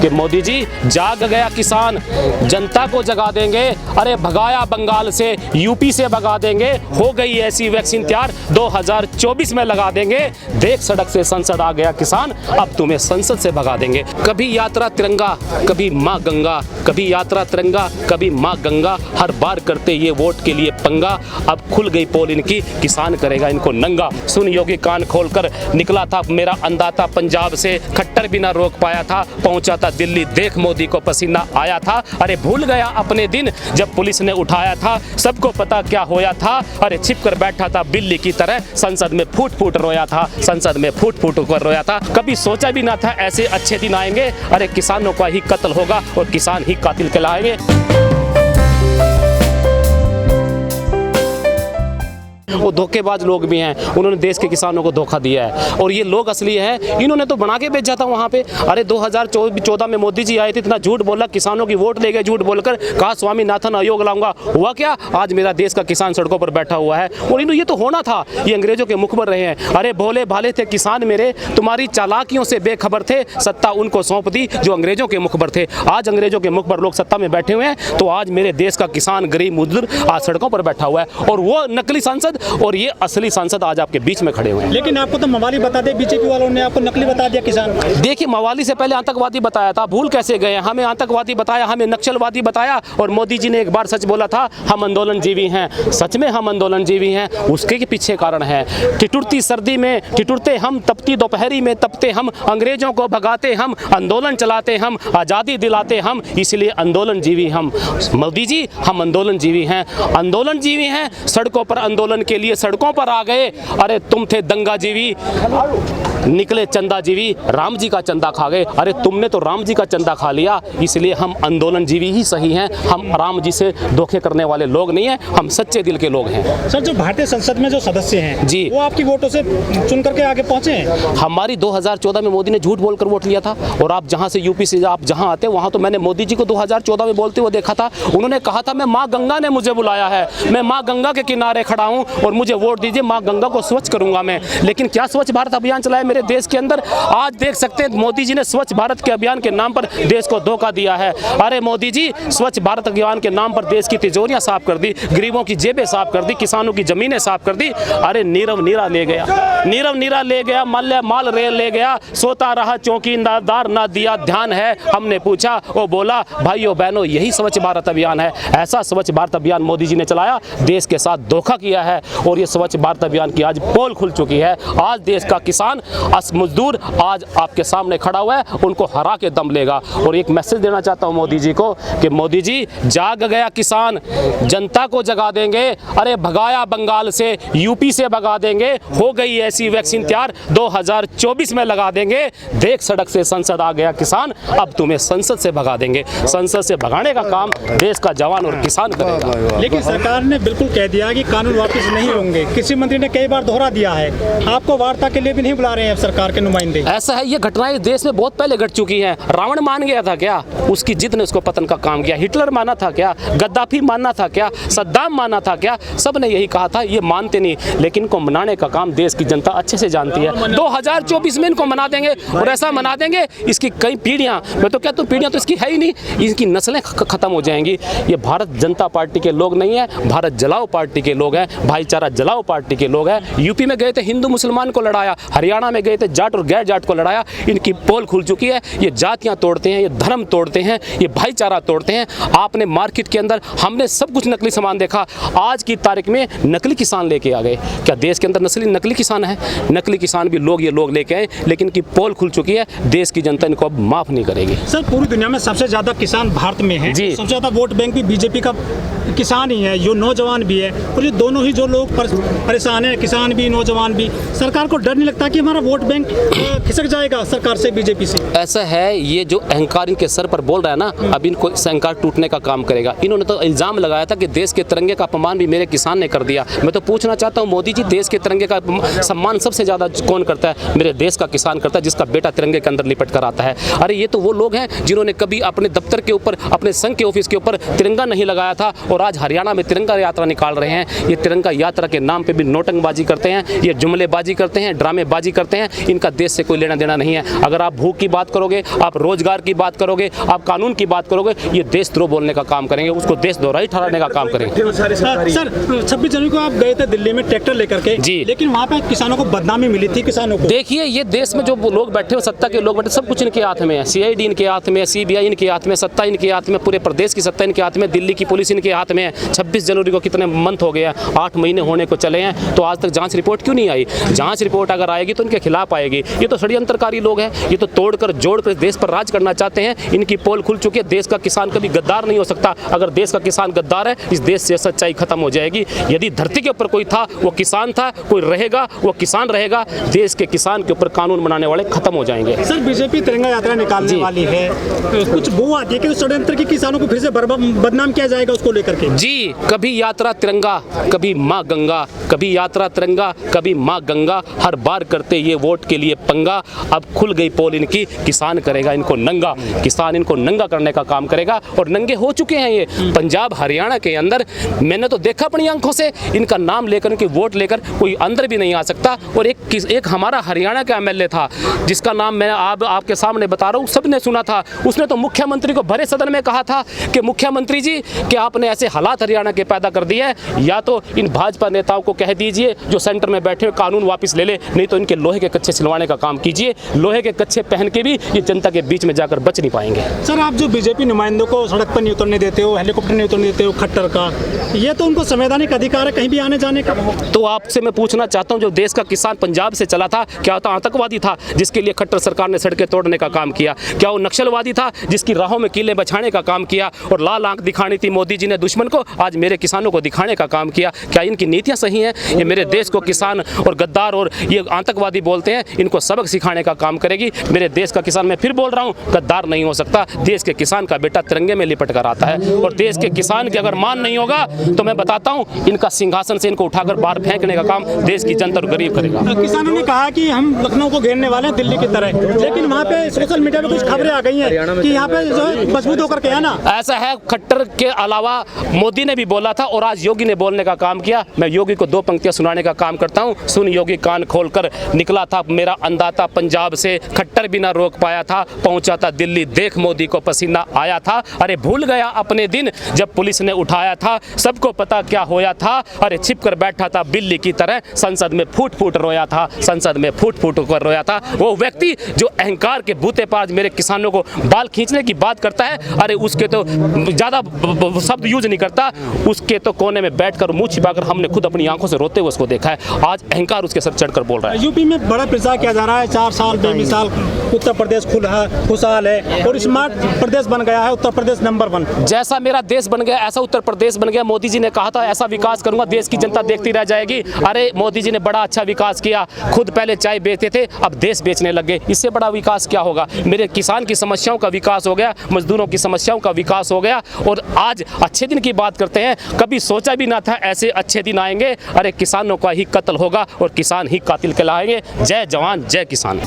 कि मोदी जी जाग गया किसान, जनता को जगा देंगे, अरे भगाया बंगाल से, यूपी से भगा देंगे, हो गई ऐसी वैक्सीन तैयार 2024 में लगा देंगे, देख सड़क से संसद आ गया किसान, अब तुम्हें संसद से भगा देंगे। कभी यात्रा तिरंगा, कभी माँ गंगा, कभी यात्रा तिरंगा, कभी माँ गंगा, हर बार करते ये वोट के लिए पंगा, अब खुल गई पोल इनकी, किसान करेगा इनको नंगा। सुन योगी कान खोलकर, निकला था मेरा अंदाता पंजाब से, खट्टर भी ना रोक पाया था, पहुंचा था दिल्ली, देख मोदी को पसीना आया था, अरे भूल गया अपने दिन जब पुलिस ने उठाया था, सबको पता क्या होया था, अरे छिप कर बैठा था बिल्ली की तरह, संसद में फूट फूट रोया था, संसद में फूट फूट कर रोया था, कभी सोचा भी ना था ऐसे अच्छे दिन आएंगे, अरे किसानों का ही कत्ल होगा और किसान ही कातिल कहलाएंगे। वो धोखेबाज लोग भी हैं, उन्होंने देश के किसानों को धोखा दिया है और ये लोग असली हैं, इन्होंने तो बना के भेजा था वहाँ पे। अरे 2014 में मोदी जी आए थे, इतना झूठ बोला, किसानों की वोट ले गए झूठ बोलकर, कहा स्वामीनाथन आयोग लाऊंगा, हुआ क्या? आज मेरा देश का किसान सड़कों पर बैठा हुआ है और ये तो होना था, ये अंग्रेजों के मुखबर रहे हैं। अरे भोले भाले थे किसान मेरे, तुम्हारी चालाकियों से बेखबर थे, सत्ता उनको सौंप दी जो अंग्रेजों के मुखबर थे। आज अंग्रेजों के मुखबर लोग सत्ता में बैठे हुए हैं, तो आज मेरे देश का किसान गरीब मजदूर आज सड़कों पर बैठा हुआ है और वो नकली सांसद और ये असली सांसद आज आपके बीच में खड़े हुए हैं। लेकिन आपको तो मवाली बता दे, बीजेपी वालों ने आपको नकली बता दिया किसान। देखिए मवाली से पहले आतंकवादी बताया था, भूल कैसे गए? हमें आतंकवादी बताया, हमें नक्सलवादी बताया और मोदी जी ने एक बार सच बोला था, हम आंदोलन जीवी हैं। सच में हम आंदोलन जीवी हैं, उसके पीछे कारण है ठिठुरती सर्दी में ठिठुरते हम, तपती दोपहरी में तपते हम, अंग्रेजों को भगाते हम, आंदोलन चलाते हम, आज़ादी दिलाते हम, इसलिए आंदोलन जीवी हम। मोदी जी हम आंदोलन जीवी हैं, आंदोलन जीवी हैं, सड़कों पर आंदोलन के लिए सड़कों पर आ गए। अरे तुम थे दंगा जीवी, निकले चंदा जीवी, राम जी का चंदा खा गए। अरे तुमने तो राम जी का चंदा खा लिया, इसलिए हम आंदोलन जीवी ही सही हैं, हम राम जी से धोखे करने वाले लोग नहीं हैं, हम सच्चे दिल के लोग हैं। सर जो भारतीय संसद में जो सदस्य हैं जी, वो आपकी वोटों से चुन करके आगे पहुंचे हैं। हमारी 2014 में मोदी ने झूठ बोलकर वोट लिया था और आप जहां से यूपी से आप जहां आते वहां तो मैंने मोदी जी को 2014 में बोलते हुए देखा था। उन्होंने कहा था मैं माँ गंगा ने मुझे बुलाया है, मैं माँ गंगा के किनारे खड़ा हूँ और मुझे वोट दीजिए, माँ गंगा को स्वच्छ करूंगा मैं। लेकिन क्या स्वच्छ भारत अभियान चलाया मेरे देश के अंदर? आज देख सकते हैं मोदी जी ने स्वच्छ भारत के अभियान के नाम पर देश को धोखा दिया है। अरे मोदी जी स्वच्छ भारत अभियान के नाम पर देश की तिजोरियां साफ कर दी, गरीबों की जेबें साफ कर दी, किसानों की जमीनें साफ कर दी। अरे नीरव नीरा ले गया, नीरव नीरा ले गया, माल रेल ले गया, सोता रहा चौकीदार ना दिया ध्यान है। हमने पूछा, वो बोला भाइयों बहनों यही स्वच्छ भारत अभियान है। ऐसा स्वच्छ भारत अभियान मोदी जी ने चलाया, देश के साथ धोखा किया है और ये स्वच्छ भारत अभियान की आज पोल खुल चुकी है। आज देश का किसान मजदूर आज आपके सामने खड़ा हुआ है, उनको हरा के दम लेगा। और एक मैसेज देना चाहता हूं मोदी जी को कि मोदी जी जाग गया किसान, जनता को जगा देंगे, अरे भगाया बंगाल से, यूपी से भगा देंगे, हो गई ऐसी वैक्सीन तैयार 2024 में लगा देंगे, देख सड़क से संसद आ गया किसान, अब तुम्हें संसद से भगा देंगे। संसद से भगाने का काम देश का जवान और किसान करेगा। लेकिन सरकार ने बिल्कुल कह दिया कि कानून वापस नहीं होंगे, कृषि मंत्री ने कई बार दोहरा दिया है, आपको वार्ता के लिए भी नहीं बुला रहे हैं सरकार के नुमाइंदे। ऐसा है, ये घटनाएं देश में बहुत पहले घट चुकी हैं। रावण मान गया था क्या? उसकी जिद ने उसको पतन का काम किया। हिटलर माना था क्या? गद्दाफी मानना था क्या? सद्दाम माना था क्या? सब ने यही कहा था, ये मानते नहीं, लेकिन इनको मनाने का काम देश की जनता अच्छे से जानती है। 2024 में इनको मना देंगे और ऐसा मना देंगे इसकी कई पीढ़ियां, मैं तो कहता हूँ पीढ़ियां तो इसकी है ही नहीं, इसकी नस्लें खत्म हो जाएंगी। ये भारत जनता पार्टी के लोग नहीं है, भारत जलाओ पार्टी के लोग हैं, भाईचारा जलाओ पार्टी के लोग हैं। यूपी में गए थे हिंदू मुसलमान को लड़ाया, हरियाणा में गए थे जाट और गैर जाट को लड़ाया। इनकी पोल खुल चुकी है, ये जातियां तोड़ते हैं, ये धर्म तोड़ते हैं, ये भाईचारा तोड़ते हैं। आपने मार्केट के अंदर हमने सब कुछ नकली सामान देखा, आज की तारीख में नकली किसान लेके आ गए। क्या देश के अंदर नकली किसान है? नकली किसान भी लोग ये लोग लेके आए, लेकिन की पोल खुल चुकी है, देश की जनता इनको अब माफ नहीं करेगी। सर पूरी दुनिया में सबसे ज्यादा किसान भारत में है जी, सबसे ज्यादा वोट बैंक भी बीजेपी का किसान ही है, जो नौजवान भी है, और ये दोनों ही जो लोग परेशान है, किसान भी नौजवान भी। सरकार को डर नहीं लगता कि हमारा वोट बैंक खिसक जाएगा सरकार से, बीजेपी से? ऐसा है, ये जो अहंकार इनके सर पर बोल रहा है ना, अब इनको अहंकार टूटने का काम करेगा। इन्होंने तो इल्जाम लगाया था कि देश के तिरंगे का अपमान भी मेरे किसान ने कर दिया। मैं तो पूछना चाहता हूँ मोदी जी, देश के तिरंगे का सम्मान सबसे ज्यादा कौन करता है? मेरे देश का किसान करता है, जिसका बेटा तिरंगे के अंदर लिपट कर आता है। अरे ये तो वो लोग हैं जिन्होंने कभी अपने दफ्तर के ऊपर, अपने संघ के ऑफिस के ऊपर तिरंगा नहीं लगाया था और आज हरियाणा में तिरंगा यात्रा निकाल रहे हैं। ये तिरंगा यात्रा के नाम पे भी नोटंगबाजी करते हैं, ये जुमलेबाजी करते हैं, ड्रामेबाजी करते हैं। करते हैं, इनका देश से कोई लेना देना नहीं है। अगर आप भूख की बात करोगे, आप रोजगार की बात करोगे, आप कानून की बात करोगे, ये देशद्रोह बोलने का काम करेंगे, उसको देशद्रोह ही ठहराने का काम करेंगे। सर 26 जनवरी को आप गए थे दिल्ली में ट्रैक्टर लेकर के जी, लेकिन वहाँ पे किसानों को बदनामी मिली थी। किसानों को देखिए, ये देश में जो लोग बैठे हो, सत्ता के लोग बैठे, सब कुछ इनके हाथ में है। CID इनके हाथ में, CBI इनके हाथ में, सत्ता इनके हाथ में, पूरे प्रदेश की सत्ता इनके हाथ में, दिल्ली की पुलिस इनके हाथ में है। 26 जनवरी को कितने मंथ हो गए हैं, 8 महीने होने को चले हैं, तो आज तक जांच रिपोर्ट क्यों नहीं आई? जांच रिपोर्ट अगर आएगी तो इनके खिलाफ आएगी। ये तो षड्यंत्रकारी लोग हैं, ये तो तोड़कर जोड़कर देश पर राज करना चाहते हैं। इनकी पोल खुल चुकी है। देश का किसान कभी गद्दार नहीं हो सकता। अगर देश का किसान गद्दार है, इस देश से सच्चाई खत्म हो जाएगी। यदि धरती के ऊपर कोई था, वो किसान था, कोई रहेगा वो किसान रहेगा। देश के किसान के ऊपर कानून बनाने वाले खत्म हो जाएंगे। सर बीजेपी तिरंगा यात्रा निकालने वाली है, कुछ वो आती है कि उस षड्यंत्र की किसानों को फिर से बदनाम किया जाएगा उसको लेकर के। जी, कभी यात्रा तिरंगा, कभी माँ गंगा, कभी यात्रा तिरंगा, कभी माँ गंगा, हर बार करते ये वोट के लिए पंगा। अब खुल गई पोल इनकी, किसान करेगा इनको नंगा, किसान इनको नंगा करने का काम करेगा और नंगे हो चुके हैं ये। पंजाब हरियाणा के अंदर मैंने तो देखा अपनी आंखों से, इनका नाम लेकर, इनकी वोट लेकर कोई अंदर भी नहीं आ सकता। और एक हमारा हरियाणा का MLA था जिसका नाम मैं आपके सामने बता रहा हूँ, सबने सुना था। उसने तो मुख्यमंत्री को भरे सदन में कहा था कि मुख्यमंत्री जी कि आपने ऐसे हालात हरियाणा के पैदा कर दिए हैं, या तो इन भाजपा नेताओं को कह दीजिए जो सेंटर में बैठे हुए कानून वापस ले ले, नहीं तो इनके लोहे के कच्चे सिलवाने का काम कीजिए। लोहे के कच्चे पहन के भी ये जनता के बीच में जाकर बच नहीं पाएंगे। सर आप जो बीजेपी नुमाइंदों को सड़क पर नहीं उतरने देते हो, हेलीकॉप्टर नहीं उतरने देते हो खट्टर का, ये तो उनको संवैधानिक अधिकार है कहीं भी आने जाने का। तो आपसे मैं पूछना चाहता हूं, जो देश का किसान पंजाब से चला था, क्या होता आतंकवादी था जिसके लिए खट्टर सरकार ने सड़कें तोड़ने का काम किया? क्या वो नक्सलवादी था जिसकी राहों में किले बछाने का काम किया और लाल आंख दिखानी थी मोदी जी ने दुश्मन को? आज मेरे किसानों को दिखाने का काम किया। क्या इनकी नीतियां सही हैं? ये मेरे देश को किसान और गद्दार और ये आतंकवादी बोलते हैं, इनको सबक सिखाने का काम करेगी। मेरे देश का किसान, मैं फिर बोल रहा हूँ, गद्दार नहीं हो सकता। देश के किसान का बेटा तिरंगे में लिपट कर आता है और देश के किसान की अगर मान नहीं होगा तो मैं बताता हूँ, इनका सिंहासन से इनको उठाकर बाहर फेंकने का काम देश की जनता और गरीब करेगा। किसानों ने कहा कि हम लखनऊ को घेरने वाले हैं दिल्ली की तरह, लेकिन वहाँ पे सोशल मीडिया पे कुछ खबरें आ गई हैं कि यहाँ पे जो है मजबूत होकर के है ना। ऐसा है, खट्टर के अलावा मोदी ने भी बोला था और आज योगी ने बोलने का काम किया। मैं योगी को 2 पंक्तियां सुनाने का काम करता हूँ। सुन योगी कान खोलकर, निकला था मेरा अंदाता पंजाब से, खट्टर भी ना रोक पाया था, पहुंचा था दिल्ली, देख मोदी को पसीना आया था। अरे भूल गया अपने दिन जब पुलिस ने उठाया था, सबको पता क्या होया था। अरे छिप कर बैठा था बिल्ली की तरह, संसद में फूट फूट रोया था, संसद में फूट फूट कर रोया था। वो व्यक्ति जो अहंकार के बूते पर मेरे किसानों को बाल खींचने की बात करता है, अरे उसके तो ज्यादा शब्द यूज नहीं करता, उसके तो कोने में बैठकर मुंह छिपाकर हमने खुद अपनी आंखों से रोते हुए उसको देखा है। आज अहंकार उसके सर चढ़कर बोल रहा है। यूपी में बड़ा प्रचार किया जा रहा है, 4 साल बेमिसाल उत्तर प्रदेश खुशहाल है और स्मार्ट प्रदेश बन गया है, उत्तर प्रदेश नंबर 1। जैसा मेरा देश बन गया ऐसा उत्तर प्रदेश बन गया। मोदी जी ने कहा था ऐसा विकास करूंगा, देश की जनता देखती रह जाएगी। अरे मोदी जी ने बड़ा अच्छा विकास किया, खुद पहले चाय बेचते थे, अब देश बेचने लग गए। इससे बड़ा विकास क्या होगा? मेरे किसान की समस्याओं का विकास हो गया, मजदूरों की समस्याओं का विकास हो गया। और आज अच्छे दिन की बात करते हैं, कभी सोचा भी ना था ऐसे अच्छे दिन आएंगे। अरे किसानों का ही कत्ल होगा और किसान ही कातिल कहलाएंगे। जय जवान जय किसान।